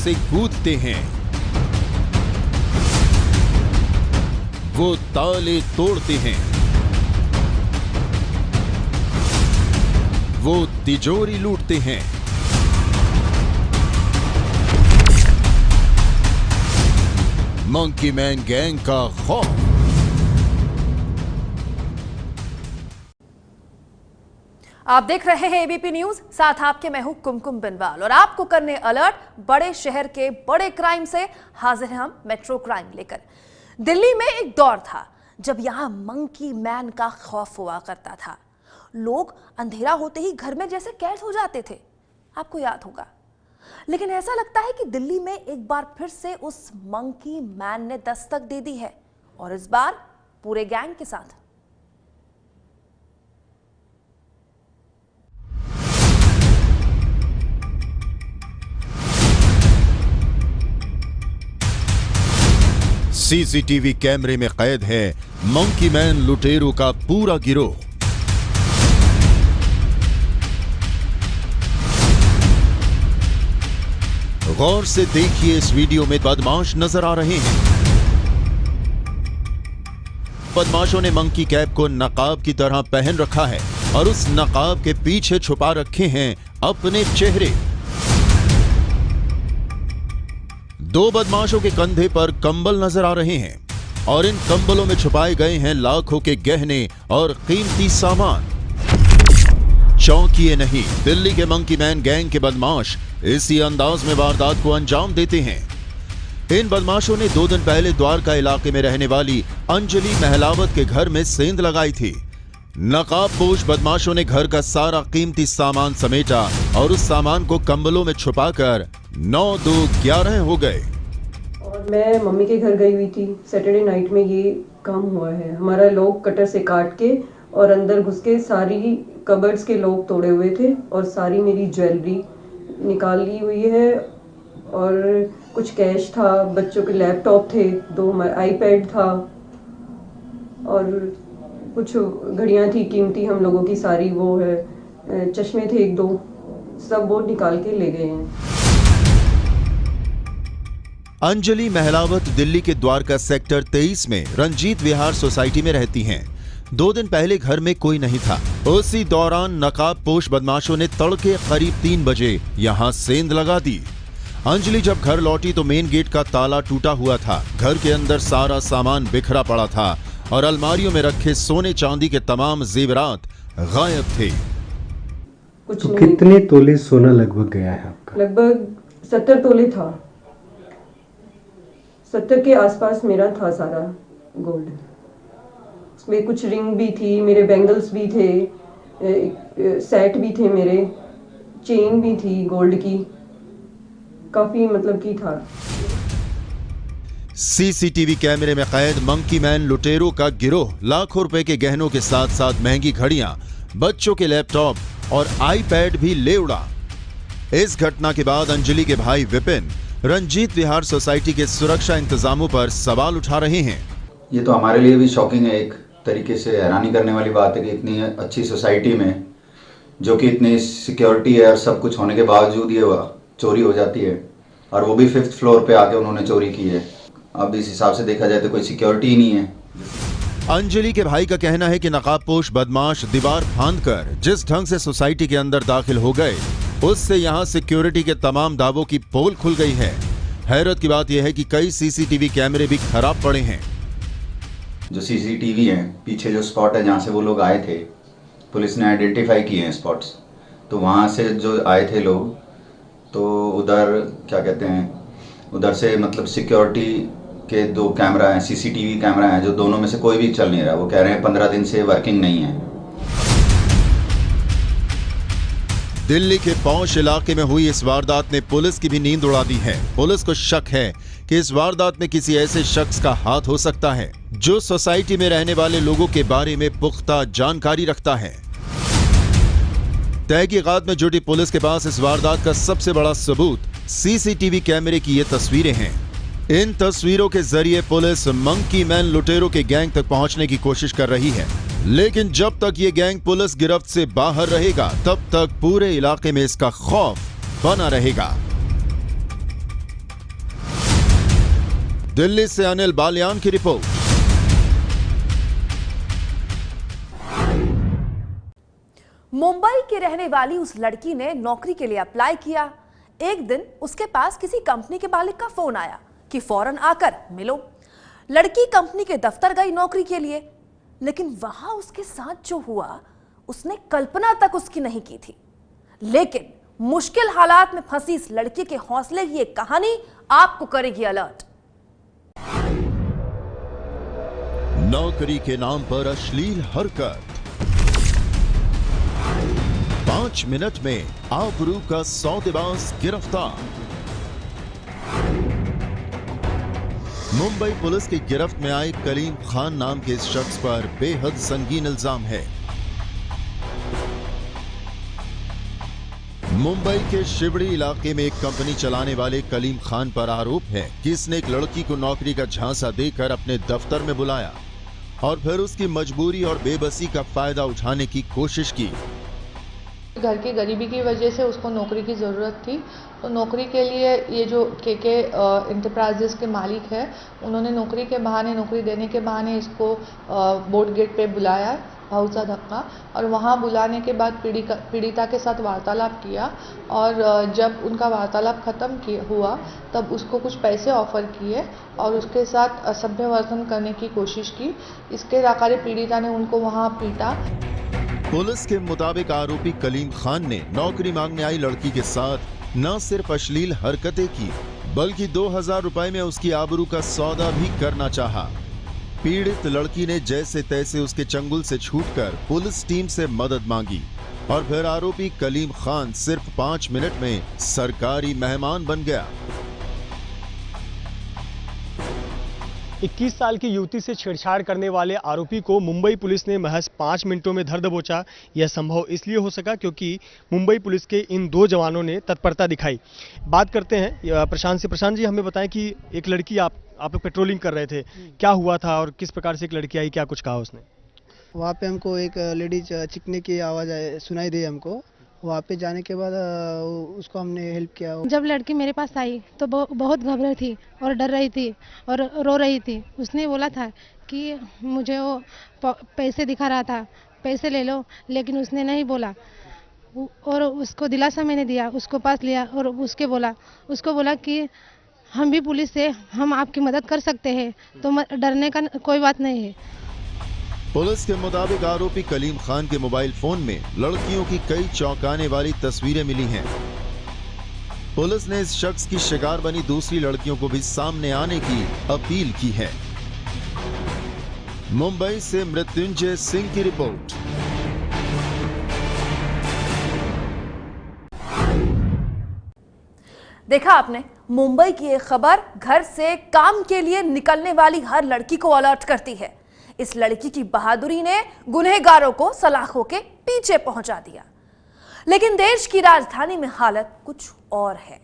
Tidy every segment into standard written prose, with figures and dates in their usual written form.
से कूदते हैं, वो ताले तोड़ते हैं, वो तिजोरी लूटते हैं, मंकी मैन गैंग का खौफ। आप देख रहे हैं एबीपी न्यूज, साथ आपके मैं हूं कुमकुम बिनवाल और आपको करने अलर्ट बड़े शहर के बड़े क्राइम से हाजिर हैं हम मेट्रो क्राइम लेकर। दिल्ली में एक दौर था जब यहां मंकी मैन का खौफ हुआ करता था। लोग अंधेरा होते ही घर में जैसे कैद हो जाते थे, आपको याद होगा। लेकिन ऐसा लगता है कि दिल्ली में एक बार फिर से उस मंकी मैन ने दस्तक दे दी है, और इस बार पूरे गैंग के साथ। सीसीटीवी कैमरे में कैद है मंकी मैन लुटेरों का पूरा गिरोह। गौर से देखिए, इस वीडियो में बदमाश नजर आ रहे हैं। बदमाशों ने मंकी कैप को नकाब की तरह पहन रखा है और उस नकाब के पीछे छुपा रखे हैं अपने चेहरे। दो बदमाशों के कंधे पर कंबल नजर आ रहे हैं और इन कंबलों में छुपाए गए हैं लाखों के गहने और कीमती सामान। चौंकिए नहीं, दिल्ली के मंकी मैन गैंग के बदमाश इसी अंदाज में वारदात को अंजाम देते हैं। इन बदमाशों ने 2 दिन पहले द्वारका इलाके में रहने वाली अंजलि महलावत के घर में सेंध लगाई थी। नकाबपोश बदमाशों ने घर का सारा कीमती सामान समेटा और उस सामान को कंबलों में छुपाकर 9-2-11 हो गए। और मैं मम्मी के घर गई हुई थी। सैटरडे नाइट में ये काम हुआ है। हमारा लॉक कटर से काट के और अंदर घुस के सारी कबर्ड्स के लॉक तोड़े हुए थे और सारी मेरी ज्वेलरी निकाल ली हुई है और कुछ कैश था, बच्चों के लैपटॉप थे, 2 आईपैड था और कुछ घड़ियां थी कीमती हम लोगों की सारी, वो है चश्मे थे 1-2, सब वो निकाल के ले गए हैं। अंजलि महलावत दिल्ली के द्वारका सेक्टर 23 में रंजीत विहार सोसाइटी में रहती हैं। 2 दिन पहले घर में कोई नहीं था। उसी दौरान नकाबपोश बदमाशों ने तड़के करीब 3 बजे यहां सेंध लगा दी। अंजलि जब घर लौटी तो मेन गेट का ताला टूटा हुआ था। घर के अंदर सारा सामान बिखरा पड़ा था और अलमारियों में रखे सोने चांदी के तमाम जेवरात गायब थे। तो कितने तोले सोना लगभग गया है आपका? लगभग 70 तोले था। 70 के आसपास मेरा था सारा गोल्ड। उसमें कुछ रिंग भी थी, मेरे बैंगल्स भी थे, सेट भी थे, मेरे चेन भी थी गोल्ड की, काफी मतलब की था। सीसीटीवी कैमरे में कैद मंकी मैन लुटेरों का गिरोह लाखों रुपए के गहनों के साथ साथ महंगी घड़ियां, बच्चों के लैपटॉप और आईपैड भी ले उड़ा। इस घटना के बाद अंजलि के भाई विपिन रंजीत विहार सोसाइटी के सुरक्षा इंतजामों पर सवाल उठा रहे हैं। ये तो हमारे लिए भी शॉकिंग है, एक तरीके से हैरानी करने वाली बात है कि इतनी अच्छी सोसाइटी में, जो कि इतनी सिक्योरिटी है और सब कुछ होने के बावजूद ये चोरी हो जाती है, और वो भी 5th फ्लोर पे आके उन्होंने चोरी की है। अब इस हिसाब से देखा जाए तो कोई सिक्योरिटी ही नहीं है। अंजलि के भाई का कहना है कि नकाबपोश बदमाश दीवार फांदकर जिस ढंग से सोसाइटी के अंदर दाखिल हो गए, उससे यहां सिक्योरिटी के तमाम दावों की पोल खुल गई है। हैरत की बात यह है कि कई सीसीटीवी कैमरे भी खराब पड़े हैं। जो सीसीटीवी हैं, पीछे जो स्पॉट है जहाँ से वो लोग आए थे, पुलिस ने आइडेंटिफाई किए हैं स्पॉट्स। तो वहाँ से जो आए थे लोग, तो उधर क्या कहते हैं, उधर से मतलब सिक्योरिटी के 2 कैमरा हैं, सीसीटीवी कैमरा हैं, जो दोनों में से कोई भी चल नहीं रहा। वो कह रहे हैं 15 दिन से वर्किंग नहीं है। दिल्ली के पौष इलाके में हुई इस वारदात ने पुलिस की भी नींद उड़ा दी है। पुलिस को शक है कि इस वारदात में किसी ऐसे शख्स का हाथ हो सकता है जो सोसाइटी में रहने वाले लोगों के बारे में पुख्ता जानकारी रखता है। तहकीकात में जुटी पुलिस के पास इस वारदात का सबसे बड़ा सबूत सीसीटीवी कैमरे की ये तस्वीरें हैं। इन तस्वीरों के जरिए पुलिस मंकी मैन लुटेरों के गैंग तक पहुंचने की कोशिश कर रही है, लेकिन जब तक ये गैंग पुलिस गिरफ्त से बाहर रहेगा, तब तक पूरे इलाके में इसका खौफ बना रहेगा। दिल्ली से अनिल बालियान की रिपोर्ट। मुंबई की रहने वाली उस लड़की ने नौकरी के लिए अप्लाई किया। एक दिन उसके पास किसी कंपनी के मालिक का फोन आया कि फौरन आकर मिलो। लड़की कंपनी के दफ्तर गई नौकरी के लिए, लेकिन वहां उसके साथ जो हुआ उसने कल्पना तक उसकी नहीं की थी। लेकिन मुश्किल हालात में फंसी इस लड़की के हौसले की एक कहानी आपको करेगी अलर्ट। नौकरी के नाम पर अश्लील हरकत, 5 मिनट में आबरू का सौदेबाज गिरफ्तार। मुंबई पुलिस की गिरफ्त में आए कलीम खान नाम के इस शख्स पर बेहद संगीन इल्जाम है। मुंबई के शिवड़ी इलाके में एक कंपनी चलाने वाले कलीम खान पर आरोप है कि इसने एक लड़की को नौकरी का झांसा देकर अपने दफ्तर में बुलाया और फिर उसकी मजबूरी और बेबसी का फायदा उठाने की कोशिश की। घर की गरीबी की वजह से उसको नौकरी की ज़रूरत थी, तो नौकरी के लिए ये जो के इंटरप्राइजेस के मालिक है, उन्होंने नौकरी के बहाने, नौकरी देने के बहाने इसको बोर्ड गेट पे बुलाया, भाऊसा धक्का, और वहाँ बुलाने के बाद पीड़िता के साथ वार्तालाप किया, और जब उनका वार्तालाप ख़त्म हुआ तब उसको कुछ पैसे ऑफर किए और उसके साथ असभ्य वर्तन करने की कोशिश की। इसके आकारे पीड़िता ने उनको वहाँ पीटा। पुलिस के मुताबिक आरोपी कलीम खान ने नौकरी मांगने आई लड़की के साथ न सिर्फ अश्लील हरकतें की, बल्कि 2000 रुपए में उसकी आबरू का सौदा भी करना चाहा। पीड़ित लड़की ने जैसे तैसे उसके चंगुल से छूटकर पुलिस टीम से मदद मांगी और फिर आरोपी कलीम खान सिर्फ 5 मिनट में सरकारी मेहमान बन गया। 21 साल की युवती से छेड़छाड़ करने वाले आरोपी को मुंबई पुलिस ने महज 5 मिनटों में धर दबोचा। यह संभव इसलिए हो सका क्योंकि मुंबई पुलिस के इन 2 जवानों ने तत्परता दिखाई। बात करते हैं प्रशांत से। प्रशांत जी, हमें बताएं कि एक लड़की आप लोग पेट्रोलिंग कर रहे थे, क्या हुआ था और किस प्रकार से एक लड़की आई, क्या कुछ कहा उसने? वहाँ पे हमको एक लेडीज चिकने की आवाज़ सुनाई दी हमको। वहाँ पे जाने के बाद उसको हमने हेल्प किया। जब लड़की मेरे पास आई तो बहुत घबराई थी और डर रही थी और रो रही थी। उसने बोला था कि मुझे वो पैसे दिखा रहा था, पैसे ले लो, लेकिन उसने नहीं बोला और उसको दिलासा मैंने दिया, उसको पास लिया और उसको बोला कि हम भी पुलिस से, हम आपकी मदद कर सकते हैं, तो डरने का कोई बात नहीं है। पुलिस के मुताबिक आरोपी कलीम खान के मोबाइल फोन में लड़कियों की कई चौंकाने वाली तस्वीरें मिली हैं। पुलिस ने इस शख्स की शिकार बनी दूसरी लड़कियों को भी सामने आने की अपील की है। मुंबई से मृत्युंजय सिंह की रिपोर्ट। देखा आपने, मुंबई की एक खबर घर से काम के लिए निकलने वाली हर लड़की को अलर्ट करती है। इस लड़की की बहादुरी ने गुनहगारों को सलाखों के पीछे पहुंचा दिया। लेकिन देश की राजधानी में हालत कुछ और है।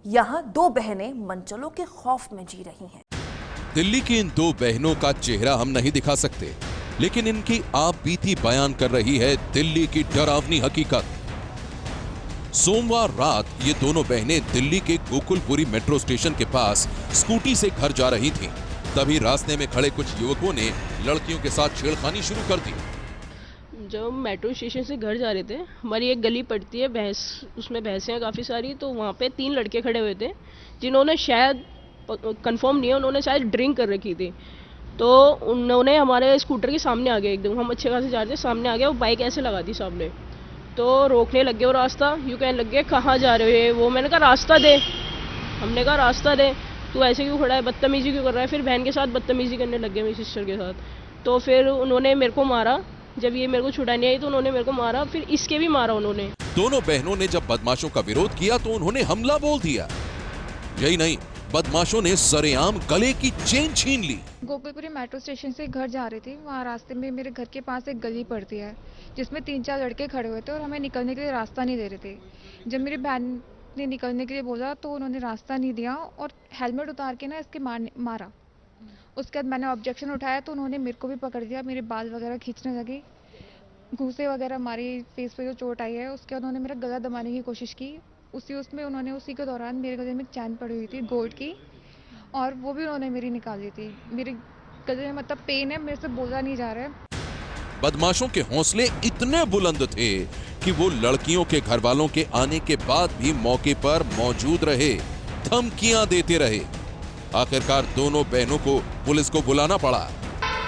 यहां 2 बहनें मंचलों के खौफ में जी रही हैं। दिल्ली की इन 2 बहनों का चेहरा हम नहीं दिखा सकते, लेकिन इनकी आप बीती बयान कर रही है दिल्ली की डरावनी हकीकत। सोमवार रात ये दोनों बहनें दिल्ली के गोकुलपुरी मेट्रो स्टेशन के पास स्कूटी से घर जा रही थीं। तभी रास्ते में खड़े कुछ युवकों ने लड़कियों के साथ छेड़खानी शुरू कर दी। जब मेट्रो स्टेशन से घर जा रहे थे, हमारी एक गली पड़ती है उसमें भैंसें काफ़ी सारी, तो वहाँ पे 3 लड़के खड़े हुए थे जिन्होंने शायद, कंफर्म नहीं है, उन्होंने शायद ड्रिंक कर रखी थी। तो उन्होंने हमारे स्कूटर के सामने आ गए, एकदम हम अच्छे खासे जा रहे थे, सामने आ गया, वो बाइक ऐसे लगा दी सामने, तो रोकने लग गए। वो रास्ता यूँ कहने लग गए, कहाँ जा रहे हो? वो मैंने कहा रास्ता दे, हमने कहा रास्ता दे, तू ऐसे क्यों खड़ा है, बदतमीजी क्यों कर रहा है? फिर बहन के साथ बदतमीजी करने लग गए, मेरी सिस्टर के साथ। तो फिर उन्होंने मेरे को मारा। जब ये मेरे को छुड़ाने आई तो उन्होंने मेरे को मारा, फिर इसके भी मारा उन्होंने। दोनों बहनों ने जब बदमाशों का विरोध किया तो उन्होंने हमला बोल दिया। यही नहीं, बदमाशों ने सरेआम गले की चेन छीन ली। गोकुलपुरी मेट्रो स्टेशन से घर जा रही थी। वहाँ रास्ते में मेरे घर के पास एक गली पड़ती है जिसमें 3-4 लड़के खड़े हुए थे और हमें निकलने के लिए रास्ता नहीं दे रहे थे। जब मेरी बहन ने निकलने के लिए बोला तो उन्होंने रास्ता नहीं दिया और हेलमेट उतार के ना इसके मारा। उसके बाद मैंने ऑब्जेक्शन उठाया तो उन्होंने मेरे को भी पकड़ दिया, मेरे बाल वगैरह खींचने लगे, घूसे वगैरह मारी, फेस पे जो चोट आई है। उसके बाद उन्होंने मेरा गला दबाने की कोशिश की। उसी के दौरान मेरे गले में चैन पड़ी हुई थी गोल्ड की, और वो भी उन्होंने मेरी निकाली थी। मेरे गले में मतलब पेन है, मेरे से बोला नहीं जा रहा है। बदमाशों के हौसले इतने बुलंद थे कि वो लड़कियों के घर वालों के आने के बाद भी मौके पर मौजूद रहे, धमकियां देते रहे। आखिरकार दोनों बहनों को पुलिस को बुलाना पड़ा।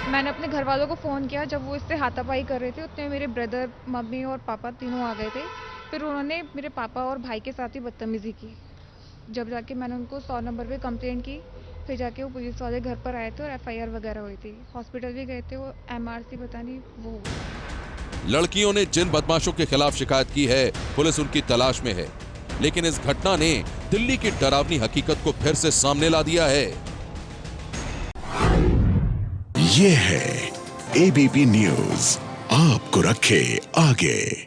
मैंने अपने घर वालों को फ़ोन किया, जब वो इससे हाथापाई कर रहे थे उतने मेरे ब्रदर, मम्मी और पापा तीनों आ गए थे। फिर उन्होंने मेरे पापा और भाई के साथ ही बदतमीजी की। जब जाके मैंने उनको 100 नंबर पे कंप्लेंट की, फिर जाके वो पुलिस वाले घर पर आए थे और FIR वगैरह हुई थी। हॉस्पिटल भी गए थे, वो MRC पता नहीं वो हुआ। लड़कियों ने जिन बदमाशों के खिलाफ शिकायत की है, पुलिस उनकी तलाश में है, लेकिन इस घटना ने दिल्ली की डरावनी हकीकत को फिर से सामने ला दिया है। ये है ABP न्यूज़, आपको रखे आगे।